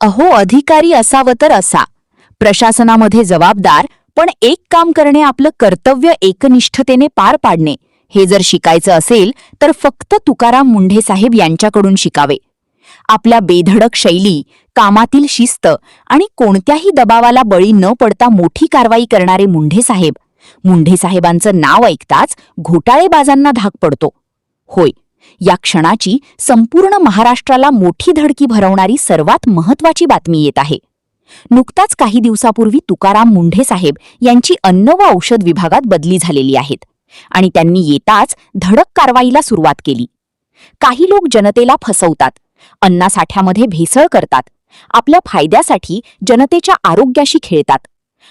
अहो, अधिकारी असावं तर असा, प्रशासनामध्ये जबाबदार, पण एक काम करणे, आपलं कर्तव्य एकनिष्ठतेने पार पाडणे, हे जर शिकायचं असेल तर फक्त तुकाराम मुंढे साहेब यांच्याकडून शिकावे. आपल्या बेधडक शैली, कामातील शिस्त आणि कोणत्याही दबावाला बळी न पडता मोठी कारवाई करणारे मुंढे साहेबांचं नाव ऐकताच घोटाळेबाजांना धाक पडतो. होय, या क्षणाची संपूर्ण महाराष्ट्राला मोठी धडकी भरवणारी सर्वात महत्त्वाची बातमी येत आहे. नुकताच काही दिवसापूर्वी तुकाराम मुंढे साहेब यांची अन्न व औषध विभागात बदली झालेली आहेत आणि त्यांनी येताच धडक कारवाईला सुरुवात केली. काही लोक जनतेला फसवतात, अन्नासाठ्यामध्ये भेसळ करतात, आपल्या फायद्यासाठी जनतेच्या आरोग्याशी खेळतात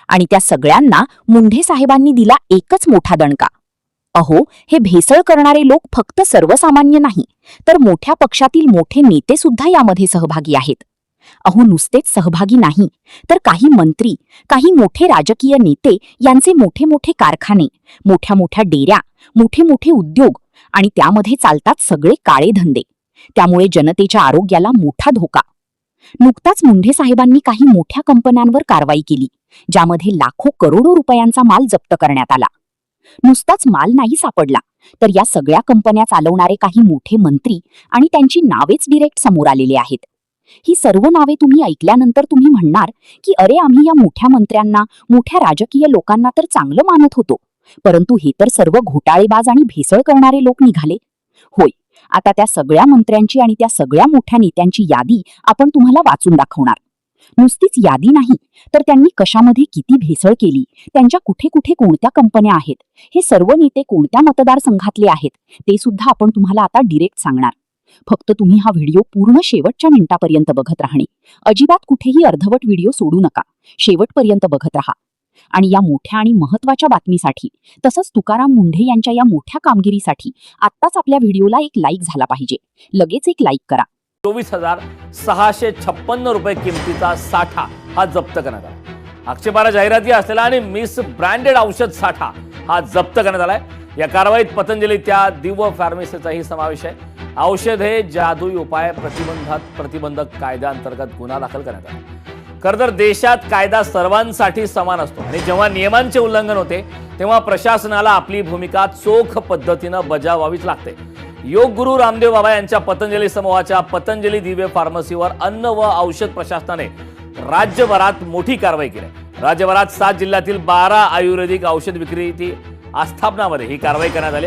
आणि त्या सगळ्यांना मुंढे साहेबांनी दिला एकच मोठा दणका. अहो, हे भेसळ करणारे लोक फक्त सर्वसामान्य नाही, तर मोठ्या पक्षातील मोठे नेते सुद्धा यामध्ये सहभागी आहेत. अहो, नुसतेच सहभागी नाही, तर काही मंत्री, काही मोठे राजकीय नेते यांचे मोठे मोठे कारखाने, मोठ्या मोठ्या डेऱ्या, मोठे मोठे उद्योग आणि त्यामध्ये चालतात सगळे काळे धंदे. त्यामुळे जनतेच्या आरोग्याला मोठा धोका. नुकताच मुंढे साहेबांनी काही मोठ्या कंपन्यांवर कारवाई केली, ज्यामध्ये लाखो करोडो रुपयांचा माल जप्त करण्यात आला. नुसताच माल नाही सापडला, तर या सगळ्या कंपन्या चालवणारे काही मोठे मंत्री आणि त्यांची नावेच डिरेक्ट समोर आलेले आहेत. ही सर्व नावे तुम्ही ऐकल्यानंतर तुम्ही म्हणणार की अरे, आम्ही या मोठ्या मंत्र्यांना, मोठ्या राजकीय लोकांना तर चांगलं मानत होतो, परंतु हे तर सर्व घोटाळेबाज आणि भेसळ करणारे लोक निघाले. होय, आता त्या सगळ्या मंत्र्यांची आणि त्या सगळ्या मोठ्या नेत्यांची यादी आपण तुम्हाला वाचून दाखवणार. नुसतीच यादी नाही, तर त्यांनी कशामध्ये किती भेसळ केली, त्यांच्या कुठे कुठे कोणत्या कंपन्या आहेत, हे सर्व नेते कोणत्या मतदारसंघातले आहेत, ते सुद्धा आपण तुम्हाला आता डिरेक्ट सांगणार. फक्त तुम्ही हा व्हिडिओ पूर्ण शेवटच्या मिनिटापर्यंत बघत राहणे. अजिबात कुठेही अर्धवट व्हिडिओ सोडू नका, शेवटपर्यंत बघत राहा. आणि या मोठ्या आणि महत्त्वाच्या बातमीसाठी, तसंच तुकाराम मुंढे यांच्या या मोठ्या कामगिरीसाठी आत्ताच आपल्या व्हिडिओला एक लाईक झाला पाहिजे. लगेच एक लाईक करा. 24,656 रुपये किमतीचा साठा हा जप्त करण्यात आला. आक्षेपार्ह जाहिराती असलेला आणि मिस ब्रँडेड औषध साठा हा जप्त करण्यात आलाय. या कारवाईत पतंजली त्या दिव्य फार्मसीचाही समावेश आहे. औषध हे जादुई उपाय प्रतिबंधक कायद्याअंतर्गत गुन्हा दाखल करण्यात आला. खरं तर देशात कायदा सर्वांसाठी समान असतो आणि जेव्हा नियमांचे उल्लंघन होते तेव्हा प्रशासनाला आपली भूमिका चोख पद्धतीनं बजावावीच लागते. योग गुरु रामदेव बाबा यांच्या पतंजली समूहाच्या पतंजली दिव्य फार्मसीवर अन्न व औषध प्रशासनाने राज्यभरात मोठी कारवाई केली. राज्यभरात 7 जिल्ह्यातील 12 आयुर्वेदिक औषध विक्री आस्थापनामध्ये ही कारवाई करण्यात आली.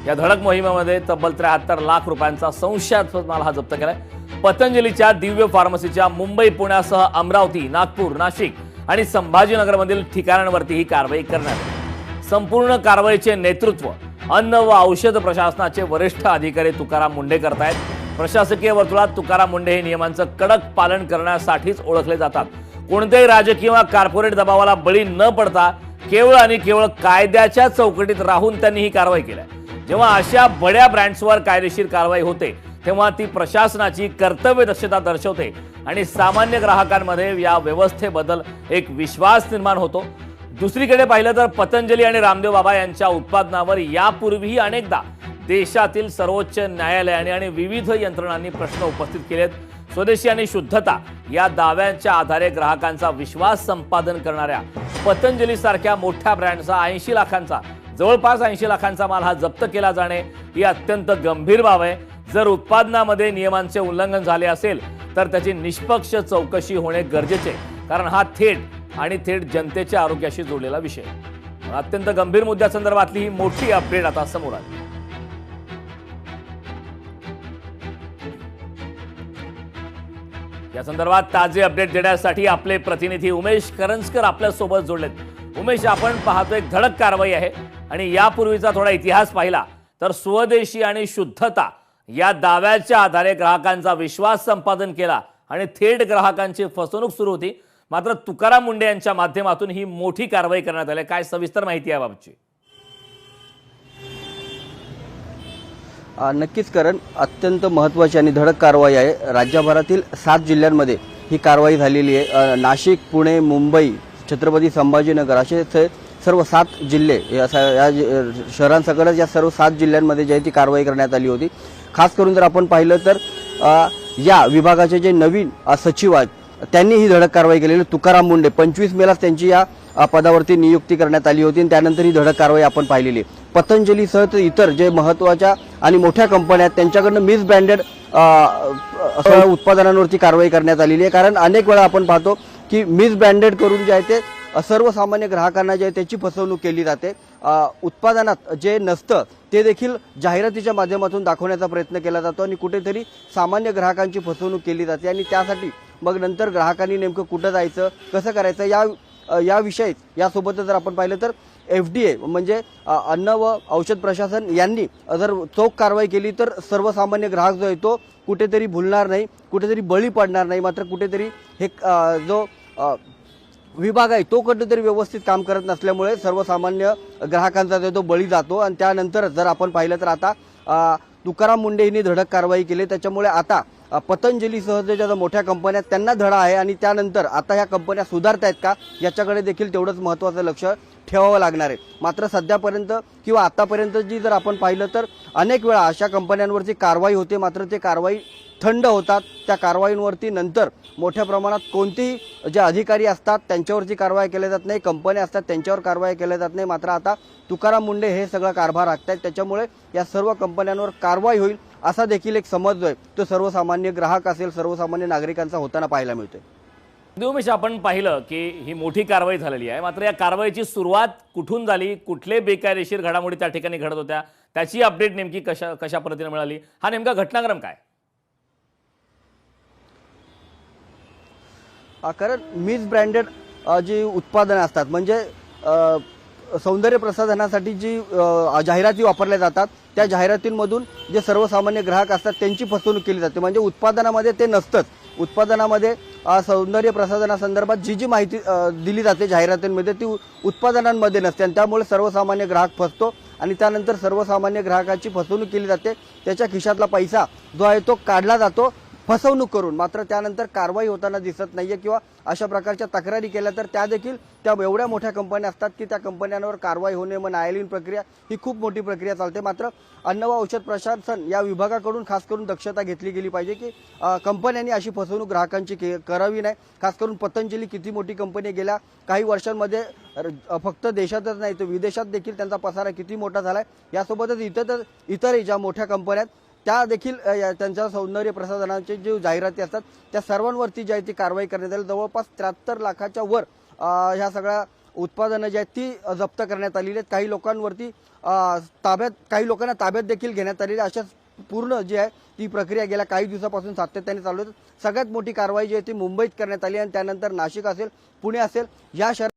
या धडक मोहिमेमध्ये तब्बल 73 लाख रुपयांचा संशयास्पद माल हा जप्त केलाय. पतंजलीच्या दिव्य फार्मसीच्या मुंबई, पुण्यासह अमरावती, नागपूर, नाशिक आणि संभाजीनगरमधील ठिकाणांवरती ही कारवाई करण्यात आली. संपूर्ण कारवाईचे नेतृत्व अन्न व औषध प्रशासनाचे वरिष्ठ अधिकारी तुकाराम मुंढे करतायत. प्रशासकीय वर्तुळात तुकाराम मुंढे हे नियमांचं कडक पालन करण्यासाठीच ओळखले जातात. कोणत्याही राजकीय किंवा कॉर्पोरेट दबावाला बळी न पडता केवळ आणि केवळ कायद्याच्या चौकटीत राहून त्यांनी ही कारवाई केली. जेव्हा अशा बड्या ब्रँड्सवर कायदेशीर कारवाई होते तेव्हा ती प्रशासनाची कर्तव्य दक्षता दर्शवते आणि सामान्य ग्राहकांमध्ये या व्यवस्थेबद्दल एक विश्वास निर्माण होतो. दुसरीकडे पाहिलं तर पतंजली आणि रामदेव बाबा यांच्या उत्पादनावर यापूर्वीही अनेकदा देशातील सर्वोच्च न्यायालयाने आणि विविध यंत्रणांनी प्रश्न उपस्थित केलेत. स्वदेशी आणि शुद्धता या दाव्यांच्या आधारे ग्राहकांचा विश्वास संपादन करणाऱ्या पतंजली सारख्या मोठ्या ब्रँडचा 80 लाखांचा, जवळपास 80 लाखांचा माल हा जप्त केला जाणे ही अत्यंत गंभीर बाब आहे. जर उत्पादनामध्ये नियमांचे उल्लंघन झाले असेल तर त्याची निष्पक्ष चौकशी होणे गरजेचे, कारण हा थेट जनतेच्या आरोग्याशी जोडलेला विषय. अत्यंत गंभीर मुद्द्यासंदर्भातली ही मोठी अपडेट आता समोर आली. या संदर्भात ताजे अपडेट देण्यासाठी आपले प्रतिनिधी उमेश करंजकर आपल्या सोबत जोडलेत. उमेश, आपण पाहतोय एक धडक कारवाई आहे आणि यापूर्वीचा थोडा इतिहास पाहिला तर स्वदेशी आणि शुद्धता या दाव्याच्या आधारे ग्राहकांचा विश्वास संपादन केला आणि थेट ग्राहकांची फसवणूक सुरू होती. मात्र तुकाराम मुंढे यांच्या माध्यमातून ही मोठी कारवाई करण्यात आली. काय सविस्तर माहिती आहे बाबतची? नक्कीच करण, अत्यंत महत्त्वाची आणि धडक कारवाई आहे. राज्यभरातील 7 जिल्ह्यांमध्ये ही कारवाई झालेली आहे. नाशिक, पुणे, मुंबई, छत्रपती संभाजीनगर असे सर्व 7 जिल्हे या शहरांसकटच या सर्व 7 जिल्ह्यांमध्ये जी ती कारवाई करण्यात आली होती. खास करून जर आपण पाहिलं तर या विभागाचे जे नवीन सचिव आहेत त्यांनी ही धडक कारवाई केलेली. तुकाराम मुंडे 25 मेलाच त्यांची या पदावरती नियुक्ती करण्यात आली होती आणि त्यानंतर ही धडक कारवाई आपण पाहिलेली. पतंजलीसह इतर जे महत्त्वाच्या आणि मोठ्या कंपन्या आहेत त्यांच्याकडनं मिसब्रँडेड उत्पादनांवरती कारवाई करण्यात आलेली आहे. कारण अनेक वेळा आपण पाहतो की मिसब्रँडेड करून जे आहे ते सर्वसामान्य ग्राहकांना जे आहे त्याची फसवणूक केली जाते. उत्पादनात जे नसतं ते देखील जाहिरातीच्या माध्यमातून दाखवण्याचा प्रयत्न केला जातो आणि कुठेतरी सामान्य ग्राहकांची फसवणूक केली जाते आणि त्यासाठी मग नंतर ग्राहकांनी नेमकं कुठं जायचं, कसं करायचं याविषयी यासोबतच जर आपण पाहिलं तर FDA म्हणजे अन्न व औषध प्रशासन यांनी जर चोख कारवाई केली तर सर्वसामान्य ग्राहक जो आहे तो कुठेतरी भुलणार नाही, कुठेतरी बळी पडणार नाही. मात्र कुठेतरी हे जो विभाग आहे तो कुठेतरी व्यवस्थित काम करत नसल्यामुळे सर्वसामान्य ग्राहकांचा जो तो बळी जातो आणि त्यानंतर जर आपण पाहिलं तर आता तुकाराम मुंडे यांनी धडक कारवाई केली. त्याच्यामुळे आता पतंजलीसह ज्या मोठ्या कंपन्या आहेत त्यांना धडा आहे आणि त्यानंतर आता ह्या कंपन्या सुधारत आहेत का याच्याकडे देखील तेवढंच महत्त्वाचं लक्ष ठेवावं लागणार आहे. मात्र सध्यापर्यंत किंवा आतापर्यंत जी जर आपण पाहिलं तर अनेक वेळा अशा कंपन्यांवरची कारवाई होते, मात्र ते कारवाई थंड होतात. त्या कारवाईंवरती नंतर मोठ्या प्रमाणात कोणतेही जे अधिकारी असतात त्यांच्यावरची कारवाई केली जात नाही, कंपन्या असतात त्यांच्यावर कारवाई केली जात नाही. मात्र आता तुकाराम मुंडे हे सगळं कारभार आखतायत, त्याच्यामुळे या सर्व कंपन्यांवर कारवाई होईल असा देखील एक समज जो आहे तो सर्वसामान्य ग्राहक असेल, सर्वसामान्य नागरिकांचा होताना पाहायला मिळतोय. उमेश, आपण पाहिलं की ही मोठी कारवाई झालेली आहे, मात्र या कारवाईची सुरुवात कुठून झाली, कुठले बेकायदेशीर घडामोडी त्या ठिकाणी घडत होत्या, त्याची अपडेट नेमकी कशा पद्धतीने मिळाली, हा नेमका घटनाक्रम काय? कारण मिसब्रँडेड जी उत्पादनं असतात म्हणजे सौंदर्य प्रसाधनासाठी जी जाहिराती वापरल्या जातात त्या जाहिरातींमधून जे सर्वसामान्य ग्राहक असतात त्यांची फसवणूक केली जाते. म्हणजे उत्पादनामध्ये ते नसतंच. उत्पादनामध्ये सौंदर्य प्रसाधनासंदर्भात जी माहिती दिली जाते जाहिरातींमध्ये ती उत्पादनांमध्ये नसते आणि त्यामुळे सर्वसामान्य ग्राहक फसतो आणि त्यानंतर सर्वसामान्य ग्राहकाची फसवणूक केली जाते. त्याच्या खिशातला पैसा जो आहे तो काढला जातो फसवणूक करून. मात्र त्यानंतर कारवाई होताना दिसत नाहीये किंवा अशा प्रकारच्या तक्रारी केल्या तर त्या देखील त्या एवढ्या मोठ्या कंपन्या असतात की त्या कंपन्यांवर कारवाई होणे मग न्यायालयीन प्रक्रिया ही खूप मोठी प्रक्रिया चालते. मात्र अन्न व औषध प्रशासन या विभागाकडून खास करून दक्षता घेतली गेली पाहिजे की कंपन्यांनी अशी फसवणूक ग्राहकांची करावी नाही. खास करून पतंजली किती मोठी कंपनी गेल्या काही वर्षांमध्ये फक्त देशातच नाही तर विदेशात देखील त्यांचा पसारा किती मोठा झालाय. यासोबतच इतरही ज्या मोठ्या कंपन्या आहेत त्या देखील त्यांच्या सौंदर्य प्रसाधनांचे जे जाहिराती असतात त्या सर्वांवरती जी आहे ती कारवाई करण्यात आली. जवळपास 73 लाखाच्या वर ह्या सगळ्या उत्पादनं जी आहेत ती जप्त करण्यात आलेली आहेत. काही लोकांना ताब्यात देखील घेण्यात आलेली. अशा पूर्ण जी आहे ती प्रक्रिया गेल्या काही दिवसापासून सातत्याने चालू आहे. सगळ्यात मोठी कारवाई जी आहे ती मुंबईत करण्यात आली आणि त्यानंतर नाशिक असेल, पुणे असेल या शहरात